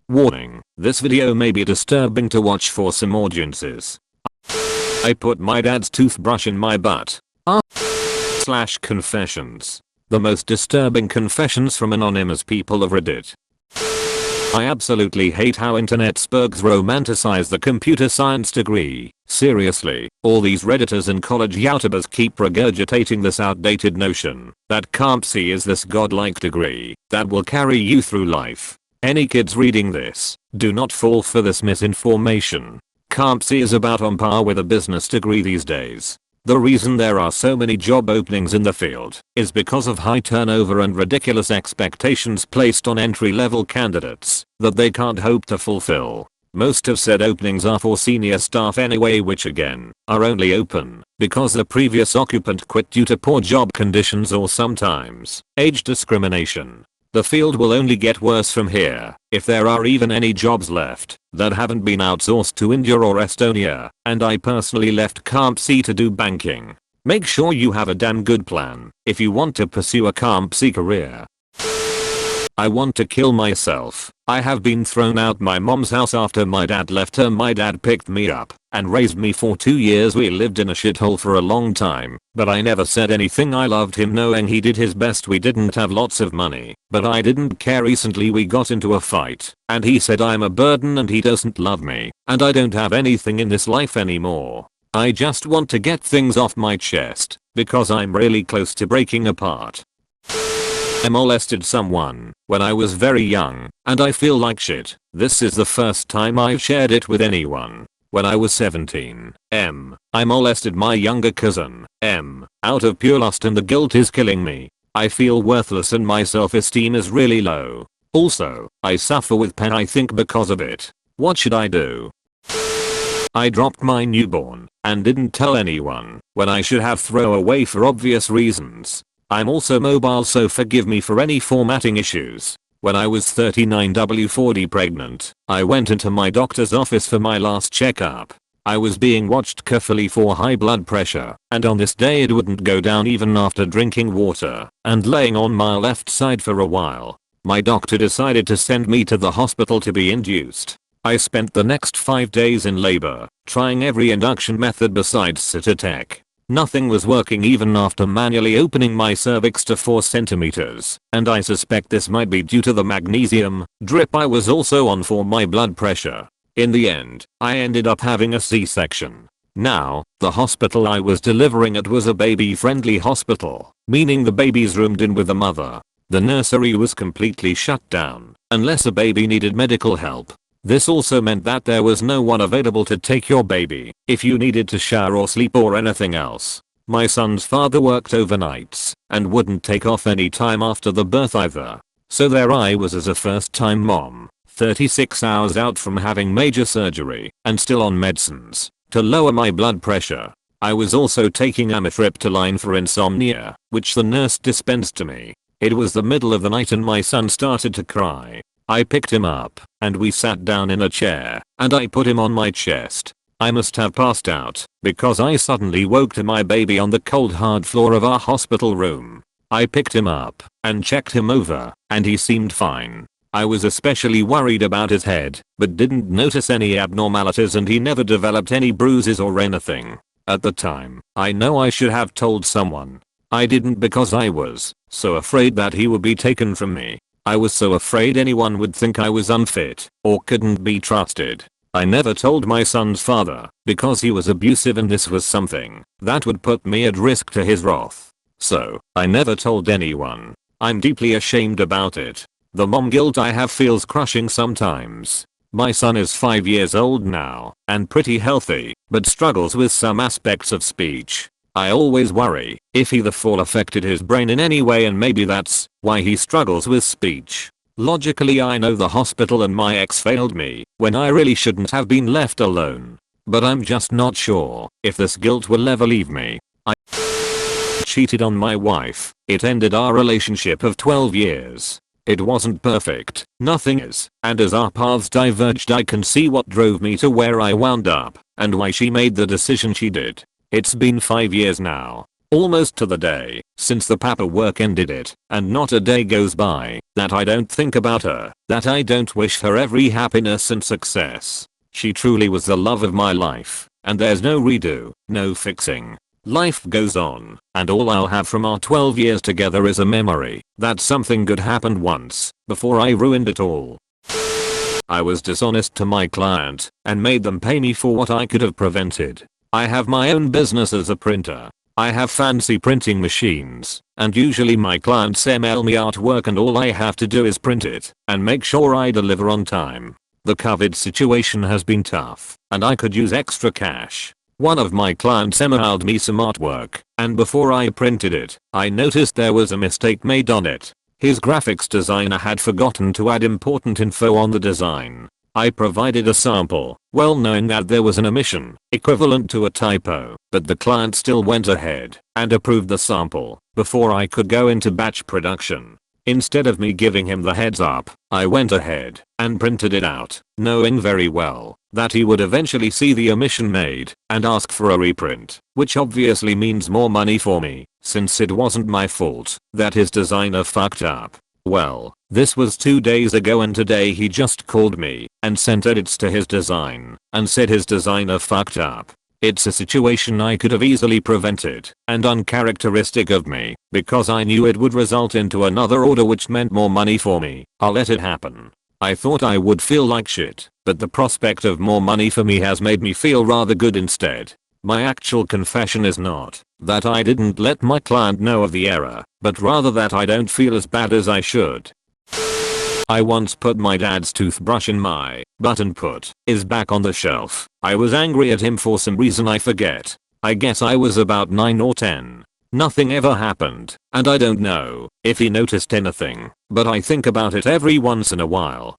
Warning, this video may be disturbing to watch for some audiences. I put my dad's toothbrush in my butt. / confessions. The most disturbing confessions from anonymous people of Reddit. I absolutely hate how internet spurgs romanticize the computer science degree. Seriously, all these redditors and college youtubers keep regurgitating this outdated notion that CompC is this godlike degree that will carry you through life. Any kids reading this, do not fall for this misinformation. CompC is about on par with a business degree these days. The reason there are so many job openings in the field is because of high turnover and ridiculous expectations placed on entry-level candidates that they can't hope to fulfill. Most of said openings are for senior staff anyway, which again are only open because the previous occupant quit due to poor job conditions or sometimes age discrimination. The field will only get worse from here if there are even any jobs left that haven't been outsourced to India or Estonia, and I personally left CompC to do banking. Make sure you have a damn good plan if you want to pursue a CompC career. I want to kill myself. I have been thrown out my mom's house after my dad left her. My dad picked me up and raised me for 2 years. We lived in a shithole for a long time, but I never said anything. I loved him knowing he did his best. We didn't have lots of money, but I didn't care. Recently we got into a fight and he said I'm a burden and he doesn't love me and I don't have anything in this life anymore. I just want to get things off my chest because I'm really close to breaking apart. I molested someone when I was very young and I feel like shit. This is the first time I've shared it with anyone. When I was 17, I molested my younger cousin, out of pure lust, and the guilt is killing me. I feel worthless and my self-esteem is really low. Also, I suffer with pain I think because of it. What should I do? I dropped my newborn and didn't tell anyone when I should have thrown away for obvious reasons. I'm also mobile, so forgive me for any formatting issues. When I was 39W40 pregnant, I went into my doctor's office for my last checkup. I was being watched carefully for high blood pressure, and on this day it wouldn't go down even after drinking water and laying on my left side for a while. My doctor decided to send me to the hospital to be induced. I spent the next 5 days in labor, trying every induction method besides Cytotec. Nothing was working even after manually opening my cervix to 4 centimeters, and I suspect this might be due to the magnesium drip I was also on for my blood pressure. In the end, I ended up having a C-section. Now, the hospital I was delivering at was a baby-friendly hospital, meaning the baby's roomed in with the mother. The nursery was completely shut down, unless a baby needed medical help. This also meant that there was no one available to take your baby if you needed to shower or sleep or anything else. My son's father worked overnights and wouldn't take off any time after the birth either. So there I was as a first-time mom, 36 hours out from having major surgery and still on medicines to lower my blood pressure. I was also taking amitriptyline for insomnia, which the nurse dispensed to me. It was the middle of the night and my son started to cry. I picked him up and we sat down in a chair and I put him on my chest. I must have passed out because I suddenly woke to my baby on the cold hard floor of our hospital room. I picked him up and checked him over and he seemed fine. I was especially worried about his head but didn't notice any abnormalities and he never developed any bruises or anything. At the time, I know I should have told someone. I didn't because I was so afraid that he would be taken from me. I was so afraid anyone would think I was unfit or couldn't be trusted. I never told my son's father because he was abusive and this was something that would put me at risk to his wrath. So, I never told anyone. I'm deeply ashamed about it. The mom guilt I have feels crushing sometimes. My son is 5 years old now and pretty healthy, but struggles with some aspects of speech. I always worry if he the fall affected his brain in any way, and maybe that's why he struggles with speech. Logically I know the hospital and my ex failed me when I really shouldn't have been left alone. But I'm just not sure if this guilt will ever leave me. I cheated on my wife. It ended our relationship of 12 years. It wasn't perfect, nothing is, and as our paths diverged I can see what drove me to where I wound up and why she made the decision she did. It's been 5 years now, almost to the day, since the paperwork ended it, and not a day goes by that I don't think about her, that I don't wish her every happiness and success. She truly was the love of my life, and there's no redo, no fixing. Life goes on, and all I'll have from our 12 years together is a memory that something good happened once, before I ruined it all. I was dishonest to my client, and made them pay me for what I could have prevented. I have my own business as a printer. I have fancy printing machines, and usually my clients email me artwork and all I have to do is print it, and make sure I deliver on time. The COVID situation has been tough, and I could use extra cash. One of my clients emailed me some artwork, and before I printed it, I noticed there was a mistake made on it. His graphics designer had forgotten to add important info on the design. I provided a sample, well knowing that there was an omission, equivalent to a typo, but the client still went ahead and approved the sample before I could go into batch production. Instead of me giving him the heads up, I went ahead and printed it out, knowing very well that he would eventually see the omission made and ask for a reprint, which obviously means more money for me, since it wasn't my fault that his designer fucked up. Well, this was 2 days ago and today he just called me and sent edits to his design and said his designer fucked up. It's a situation I could have easily prevented and uncharacteristic of me because I knew it would result into another order which meant more money for me. I'll let it happen. I thought I would feel like shit, but the prospect of more money for me has made me feel rather good instead. My actual confession is not that I didn't let my client know of the error, but rather that I don't feel as bad as I should. I once put my dad's toothbrush in my butt and put his back on the shelf. I was angry at him for some reason I forget. I guess I was about 9 or 10. Nothing ever happened, and I don't know if he noticed anything, but I think about it every once in a while.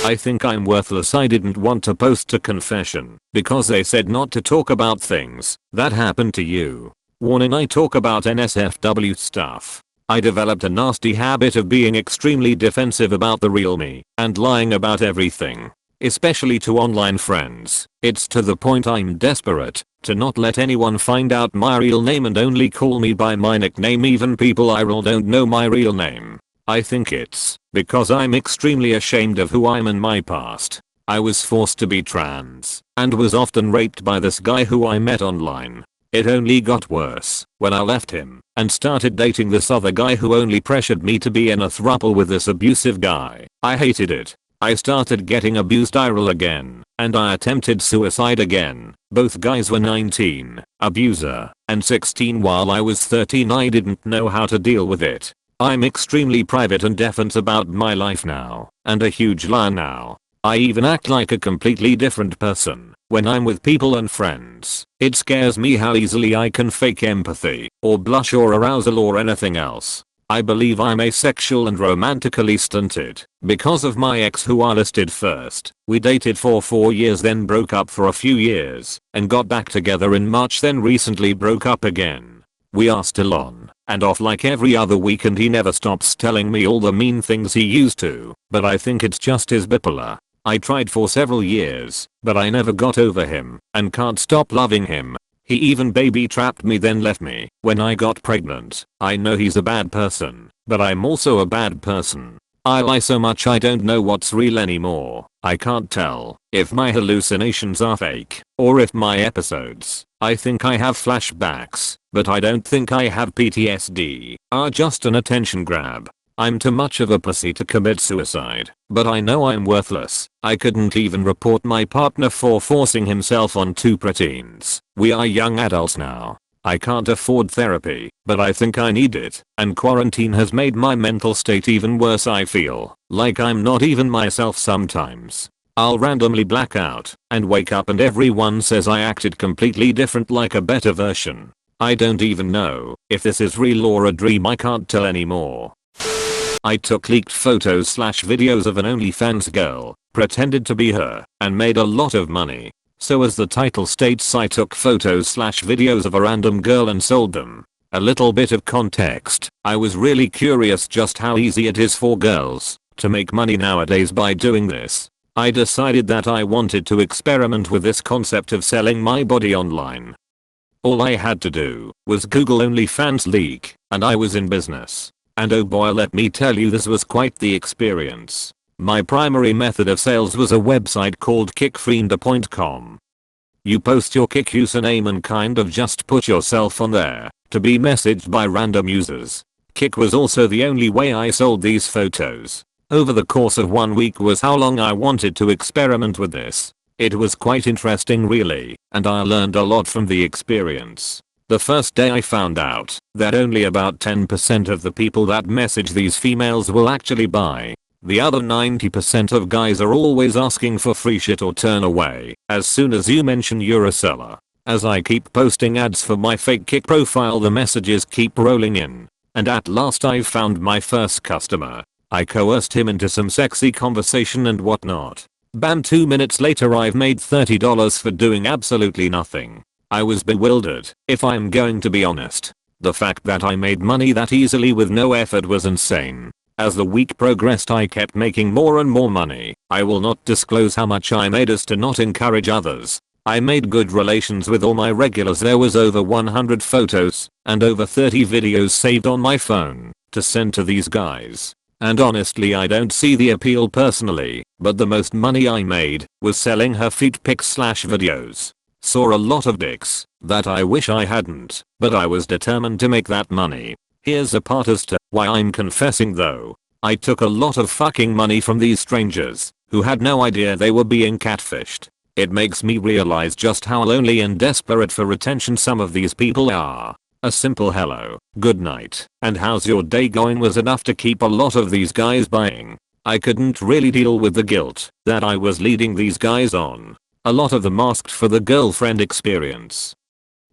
I think I'm worthless. I didn't want to post a confession because they said not to talk about things that happened to you. Warning, I talk about NSFW stuff. I developed a nasty habit of being extremely defensive about the real me and lying about everything, especially to online friends. It's to the point I'm desperate to not let anyone find out my real name and only call me by my nickname. Even people I really don't know my real name. I think it's because I'm extremely ashamed of who I'm in my past. I was forced to be trans and was often raped by this guy who I met online. It only got worse when I left him and started dating this other guy who only pressured me to be in a throuple with this abusive guy. I hated it. I started getting abused IRL again, and I attempted suicide again. Both guys were 19, abuser, and 16 while I was 13. I didn't know how to deal with it. I'm extremely private and defensive about my life now, and a huge liar now. I even act like a completely different person when I'm with people and friends. It scares me how easily I can fake empathy, or blush or arousal or anything else. I believe I'm asexual and romantically stunted because of my ex who I listed first. We dated for 4 years, then broke up for a few years, and got back together in March, then recently broke up again. We are still on and off like every other week, and he never stops telling me all the mean things he used to, but I think it's just his bipolar. I tried for several years, but I never got over him and can't stop loving him. He even baby trapped me then left me when I got pregnant. I know he's a bad person, but I'm also a bad person. I lie so much I don't know what's real anymore. I can't tell if my hallucinations are fake or if my episodes I think I have flashbacks, but I don't think I have PTSD, are just an attention grab. I'm too much of a pussy to commit suicide, but I know I'm worthless. I couldn't even report my partner for forcing himself on 2 preteens. We are young adults now. I can't afford therapy, but I think I need it, and quarantine has made my mental state even worse. I feel like I'm not even myself sometimes. I'll randomly black out and wake up and everyone says I acted completely different, like a better version. I don't even know if this is real or a dream. I can't tell anymore. I took leaked photos/videos of an OnlyFans girl, pretended to be her, and made a lot of money. So as the title states, I took photos/videos of a random girl and sold them. A little bit of context. I was really curious just how easy it is for girls to make money nowadays by doing this. I decided that I wanted to experiment with this concept of selling my body online. All I had to do was Google OnlyFans leak and I was in business. And oh boy, let me tell you, this was quite the experience. My primary method of sales was a website called kickfinder.com. You post your Kick username and kind of just put yourself on there to be messaged by random users. Kick was also the only way I sold these photos. Over the course of 1 week was how long I wanted to experiment with this. It was quite interesting really, and I learned a lot from the experience. The first day I found out that only about 10% of the people that message these females will actually buy. The other 90% of guys are always asking for free shit or turn away as soon as you mention you're a seller. As I keep posting ads for my fake Kick profile, the messages keep rolling in. And at last I found my first customer. I coerced him into some sexy conversation and whatnot. Bam, 2 minutes later I've made $30 for doing absolutely nothing. I was bewildered, if I'm going to be honest. The fact that I made money that easily with no effort was insane. As the week progressed I kept making more and more money. I will not disclose how much I made as to not encourage others. I made good relations with all my regulars. There was over 100 photos and over 30 videos saved on my phone to send to these guys. And honestly I don't see the appeal personally, but the most money I made was selling her feet pics / videos. Saw a lot of dicks that I wish I hadn't, but I was determined to make that money. Here's a part as to why I'm confessing though. I took a lot of fucking money from these strangers who had no idea they were being catfished. It makes me realize just how lonely and desperate for attention some of these people are. A simple hello, good night, and how's your day going was enough to keep a lot of these guys buying. I couldn't really deal with the guilt that I was leading these guys on. A lot of them asked for the girlfriend experience.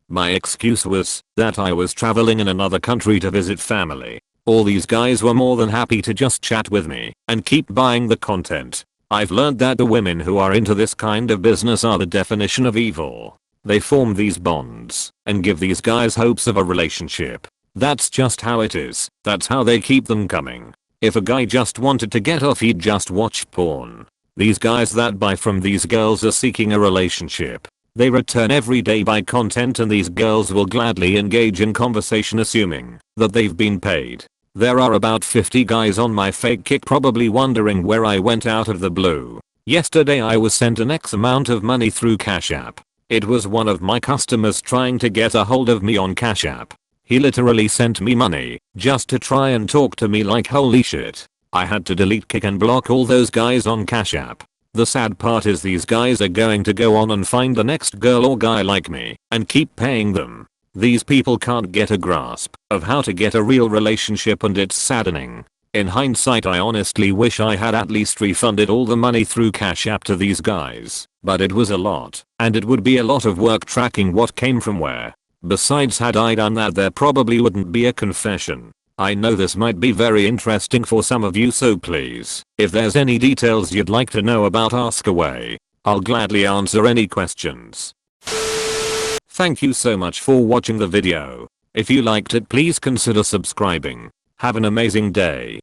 My excuse was that I was traveling in another country to visit family. All these guys were more than happy to just chat with me and keep buying the content. I've learned that the women who are into this kind of business are the definition of evil. They form these bonds and give these guys hopes of a relationship. That's just how it is. That's how they keep them coming. If a guy just wanted to get off, he'd just watch porn. These guys that buy from these girls are seeking a relationship. They return every day buy content and these girls will gladly engage in conversation assuming that they've been paid. There are about 50 guys on my fake Kick probably wondering where I went out of the blue. Yesterday I was sent an X amount of money through Cash App. It was one of my customers trying to get a hold of me on Cash App. He literally sent me money just to try and talk to me. Like holy shit. I had to delete Kick and block all those guys on Cash App. The sad part is these guys are going to go on and find the next girl or guy like me and keep paying them. These people can't get a grasp of how to get a real relationship and it's saddening. In hindsight I honestly wish I had at least refunded all the money through Cash App to these guys, but it was a lot, and it would be a lot of work tracking what came from where. Besides, had I done that there probably wouldn't be a confession. I know this might be very interesting for some of you, so please, if there's any details you'd like to know about, ask away. I'll gladly answer any questions. Thank you so much for watching the video. If you liked it, please consider subscribing. Have an amazing day.